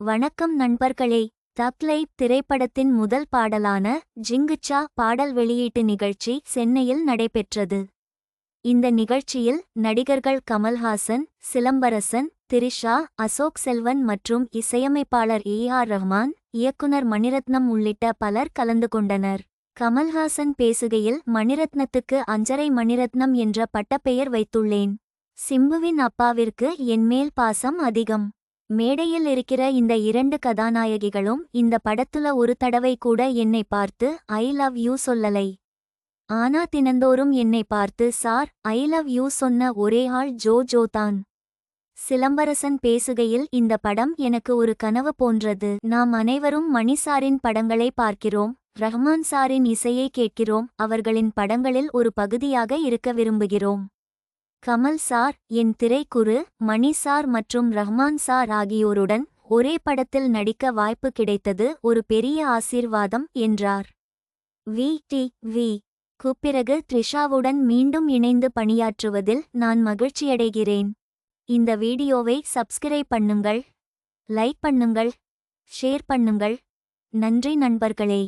வணக்கம் நண்பர்களே. தக் லைஃப் திரைப்படத்தின் முதல் பாடலான ஜிங்குச்சா பாடல் வெளியீட்டு நிகழ்ச்சி சென்னையில் நடைபெற்றது. இந்த நிகழ்ச்சியில் நடிகர்கள் கமல்ஹாசன், சிலம்பரசன், திரிஷா, அசோக் செல்வன் மற்றும் இசையமைப்பாளர் ஏ.ஆர். ரஹ்மான், இயக்குனர் மணிரத்னம் உள்ளிட்ட பலர் கலந்து கொண்டனர். கமல்ஹாசன் பேசுகையில், மணிரத்னத்துக்கு அஞ்சரை மணிரத்னம் என்ற பட்டப்பெயர் வைத்துள்ளேன். சிம்புவின் அப்பாவிற்கு என்மேல் பாசம் அதிகம். மேடையில் இருக்கிற இந்த இரண்டு கதாநாயகிகளும் இந்த படத்துல ஒரு தடவை கூட என்னை பார்த்து ஐ லவ் யூ சொல்லலை. ஆனா தினந்தோறும் என்னை பார்த்து சார் ஐ லவ் யூ சொன்ன ஒரே ஆள் ஜோ தான். சிலம்பரசன் பேசுகையில், இந்த படம் எனக்கு ஒரு கனவு போன்றது. நாம் அனைவரும் மணி சாரின் படங்களை பார்க்கிறோம், ரஹ்மான் சாரின் இசையை கேட்கிறோம், அவர்களின் படங்களில் ஒரு பகுதியாக இருக்க விரும்புகிறோம். கமல் சார், என் திரைக்குரு, மணி சார் மற்றும் ரஹ்மான் சார் ஆகியோருடன் ஒரே படத்தில் நடிக்க வாய்ப்பு கிடைத்தது ஒரு பெரிய ஆசீர்வாதம் என்றார். வி.டி.க்கு பிறகு த்ரிஷாவுடன் மீண்டும் இணைந்து பணியாற்றுவதில் நான் மகிழ்ச்சியடைகிறேன். இந்த வீடியோவை சப்ஸ்கிரைப் பண்ணுங்கள், லைக் பண்ணுங்கள், ஷேர் பண்ணுங்கள். நன்றி நண்பர்களே.